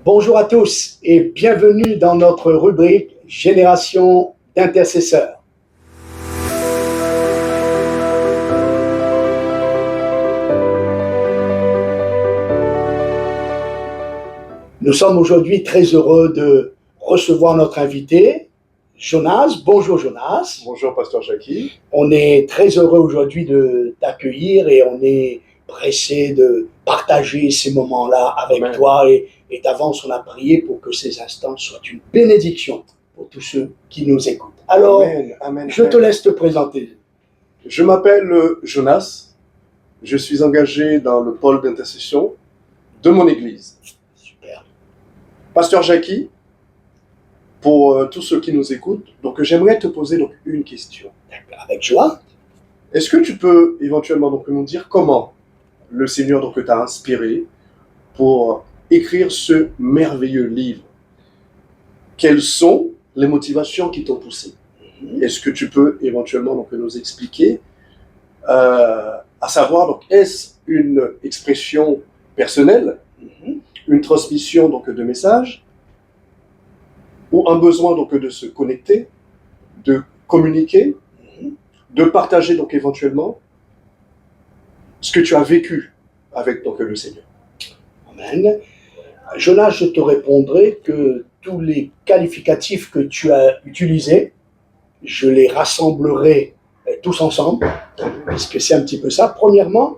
Bonjour à tous et bienvenue dans notre rubrique Génération d'intercesseurs. Nous sommes aujourd'hui très heureux de recevoir notre invité, Jonas. Bonjour Jonas. Bonjour Pasteur Jackie. On est très heureux aujourd'hui de t'accueillir et on est pressé de partager ces moments-là avec Amen. toi et d'avance on a prié pour que ces instants soient une bénédiction pour tous ceux qui nous écoutent. Alors, Amen. je te laisse te présenter. Je m'appelle Jonas. Je suis engagé dans le pôle d'intercession de mon église. Super. Pasteur Jackie, pour tous ceux qui nous écoutent, donc j'aimerais te poser donc une question. Avec joie. Est-ce que tu peux éventuellement donc nous dire comment le Seigneur donc t'a inspiré pour écrire ce merveilleux livre? Quelles sont les motivations qui t'ont poussé? Est-ce que tu peux éventuellement donc nous expliquer, à savoir donc est-ce une expression personnelle, une transmission donc de messages, ou un besoin donc de se connecter, de communiquer, de partager donc éventuellement ce que tu as vécu avec donc le Seigneur? Amen. Jonas, je te répondrai que tous les qualificatifs que tu as utilisés, je les rassemblerai tous ensemble, puisque c'est un petit peu ça. Premièrement,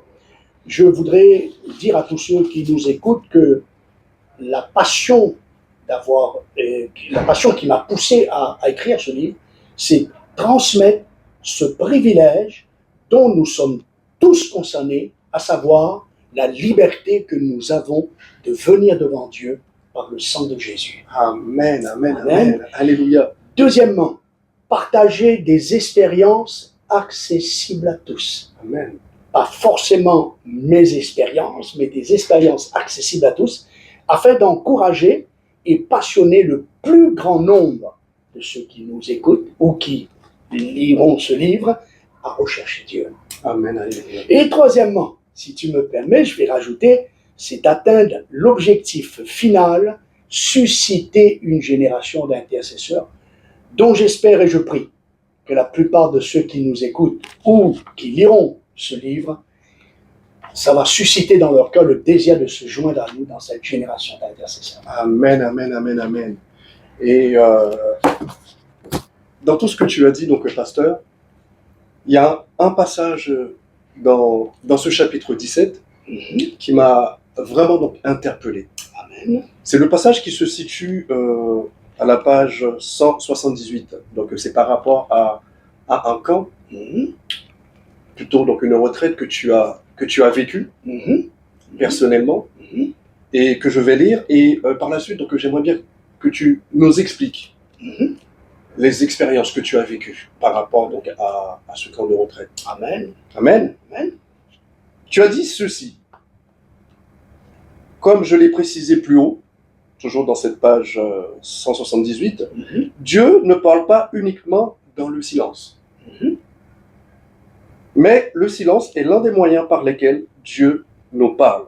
je voudrais dire à tous ceux qui nous écoutent que la passion qui m'a poussé à écrire ce livre, c'est transmettre ce privilège dont nous sommes tous concernés, à savoir la liberté que nous avons de venir devant Dieu par le sang de Jésus. Amen. Alléluia. Deuxièmement, partager des expériences accessibles à tous. Amen. Pas forcément mes expériences, mais des expériences accessibles à tous, afin d'encourager et passionner le plus grand nombre de ceux qui nous écoutent ou qui liront ce livre à rechercher Dieu. Amen. Alléluia. Et troisièmement, si tu me permets, je vais rajouter, c'est d'atteindre l'objectif final, susciter une génération d'intercesseurs dont j'espère et je prie que la plupart de ceux qui nous écoutent ou qui liront ce livre, ça va susciter dans leur cœur le désir de se joindre à nous dans cette génération d'intercesseurs. Amen. Et dans tout ce que tu as dit, donc pasteur, il y a un passage dans ce chapitre 17 qui m'a vraiment donc interpellé. Amen. C'est le passage qui se situe à la page 178. Donc c'est par rapport à un camp, plutôt donc une retraite que tu as vécue personnellement, et que je vais lire. Et par la suite, donc j'aimerais bien que tu nous expliques les expériences que tu as vécues par rapport donc à ce camp de retraite. Amen. Amen. Tu as dit ceci. Comme je l'ai précisé plus haut, toujours dans cette page 178, Dieu ne parle pas uniquement dans le silence. Mais le silence est l'un des moyens par lesquels Dieu nous parle.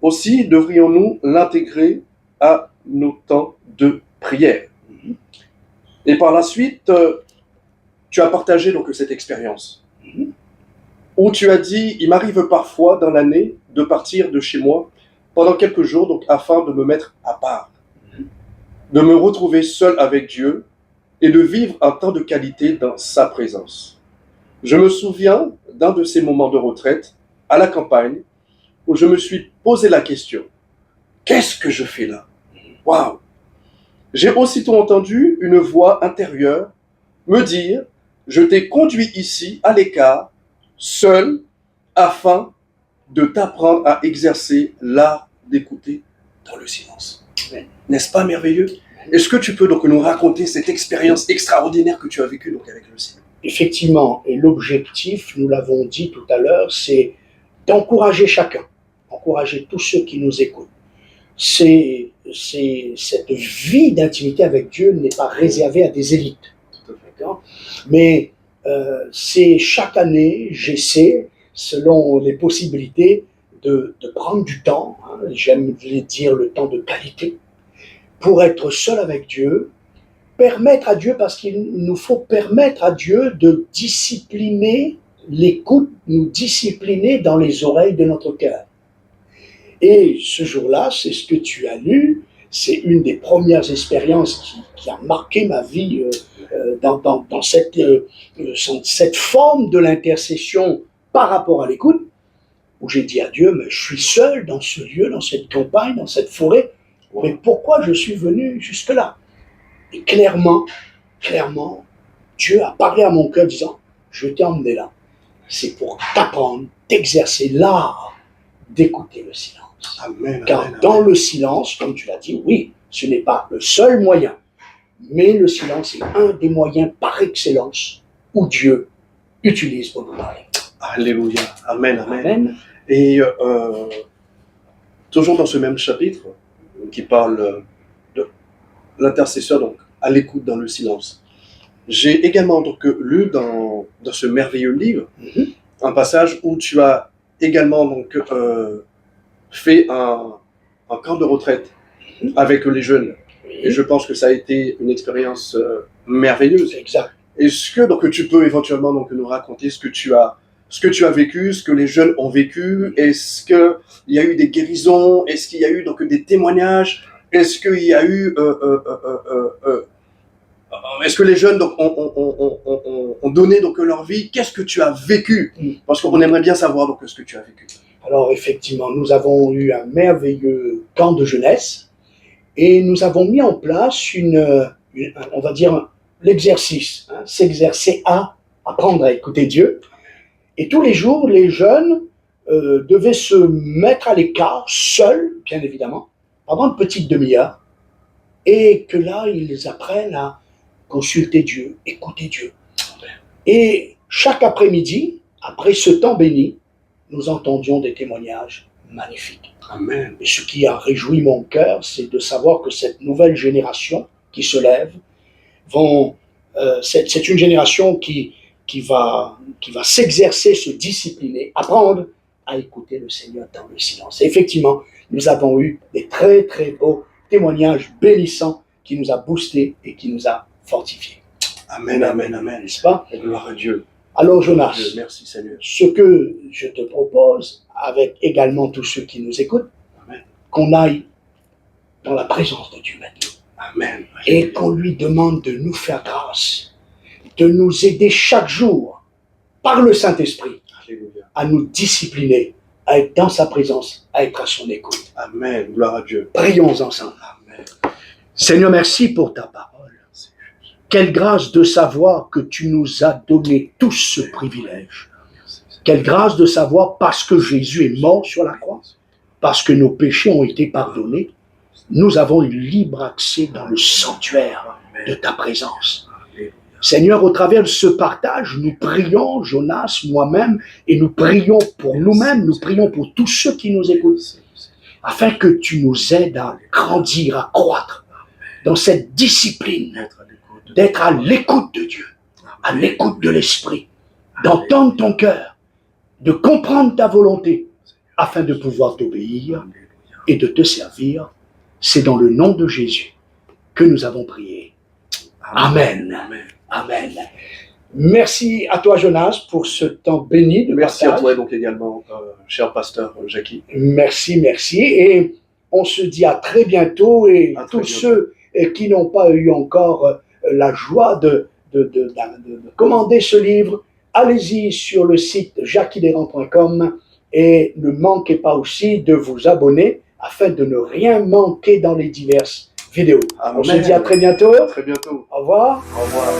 Aussi devrions-nous l'intégrer à nos temps de prière. Et par la suite, tu as partagé donc cette expérience, où tu as dit, il m'arrive parfois dans l'année de partir de chez moi pendant quelques jours, donc afin de me mettre à part, de me retrouver seul avec Dieu et de vivre un temps de qualité dans sa présence. Je me souviens d'un de ces moments de retraite à la campagne où je me suis posé la question, qu'est-ce que je fais là? Waouh! J'ai aussitôt entendu une voix intérieure me dire, je t'ai conduit ici à l'écart, seul, afin de t'apprendre à exercer l'art d'écouter dans le silence. N'est-ce pas merveilleux? Est-ce que tu peux donc nous raconter cette expérience extraordinaire que tu as vécue donc avec le Seigneur? Effectivement, et l'objectif, nous l'avons dit tout à l'heure, c'est d'encourager chacun, encourager tous ceux qui nous écoutent. Cette vie d'intimité avec Dieu n'est pas réservée à des élites. D'accord? Mais c'est chaque année, j'essaie, selon les possibilités, de prendre du temps, j'aime dire le temps de qualité, pour être seul avec Dieu, permettre à Dieu, parce qu'il nous faut permettre à Dieu de discipliner l'écoute, nous discipliner dans les oreilles de notre cœur. Et ce jour-là, c'est ce que tu as lu, c'est une des premières expériences qui a marqué ma vie dans cette forme de l'intercession par rapport à l'écoute, où j'ai dit à Dieu, mais je suis seul dans ce lieu, dans cette campagne, dans cette forêt, mais pourquoi je suis venu jusque-là? Et clairement, Dieu a parlé à mon cœur disant, je t'ai emmené là, c'est pour t'apprendre, t'exercer l'art d'écouter le silence. Amen, Car amen, dans amen. le silence, comme tu l'as dit, oui, ce n'est pas le seul moyen, mais le silence est un des moyens par excellence où Dieu utilise pour nous parler. Alléluia. Amen, amen. Amen. Et toujours dans ce même chapitre qui parle de l'intercesseur, donc à l'écoute dans le silence. J'ai également donc lu dans ce merveilleux livre un passage où tu as également donc fait un camp de retraite avec les jeunes. Et je pense que ça a été une expérience merveilleuse. Exact. Est-ce que donc tu peux éventuellement donc nous raconter ce que tu as vécu, ce que les jeunes ont vécu? Est-ce que il y a eu des guérisons? Est-ce qu'il y a eu donc des témoignages? Est-ce qu'il y a eu est-ce que les jeunes donc, ont donné donc leur vie? Qu'est-ce que tu as vécu? Parce qu'on aimerait bien savoir donc ce que tu as vécu. Alors effectivement, nous avons eu un merveilleux camp de jeunesse et nous avons mis en place on va dire, l'exercice, s'exercer à apprendre à écouter Dieu. Et tous les jours, les jeunes devaient se mettre à l'écart, seuls, bien évidemment, pendant une petite demi-heure, et que là, ils apprennent à consulter Dieu, écouter Dieu. Et chaque après-midi, après ce temps béni, nous entendions des témoignages magnifiques. Amen. Et ce qui a réjoui mon cœur, c'est de savoir que cette nouvelle génération qui se lève, c'est une génération qui va s'exercer, se discipliner, apprendre à écouter le Seigneur dans le silence. Et effectivement, nous avons eu des très très beaux témoignages bénissants qui nous a boostés et qui nous a fortifiés. Amen, amen, amen. N'est-ce pas? Et gloire à Dieu. Alors Jonas, Dieu, merci Seigneur. ce que je te propose, avec également tous ceux qui nous écoutent, Amen. qu'on aille dans la présence de Dieu maintenant. Amen. Et qu'on lui demande de nous faire grâce, de nous aider chaque jour, par le Saint-Esprit, Alléluia. à nous discipliner, à être dans sa présence, à être à son écoute. Amen. Gloire à Dieu. Prions ensemble. Amen. Seigneur, merci pour ta parole. Quelle grâce de savoir que tu nous as donné tous ce privilège. Quelle grâce de savoir, parce que Jésus est mort sur la croix, parce que nos péchés ont été pardonnés, nous avons eu libre accès dans le sanctuaire de ta présence. Seigneur, au travers de ce partage, nous prions, Jonas, moi-même, et nous prions pour nous-mêmes, nous prions pour tous ceux qui nous écoutent, afin que tu nous aides à grandir, à croître dans cette discipline d'être à l'écoute de Dieu, à l'écoute de l'Esprit, d'entendre ton cœur, de comprendre ta volonté, afin de pouvoir t'obéir et de te servir. C'est dans le nom de Jésus que nous avons prié. Amen. Amen. Amen. Merci à toi, Jonas, pour ce temps béni de Merci partage. à toi donc également, cher pasteur Jackie. Merci. Et on se dit à très bientôt. Et À très tous bientôt. ceux qui n'ont pas eu encore la joie de commander ce livre, allez-y sur le site jacquiesdesrangs.com et ne manquez pas aussi de vous abonner afin de ne rien manquer dans les diverses vidéos. Amen. On se dit à très bientôt. À très bientôt. Au revoir. Au revoir.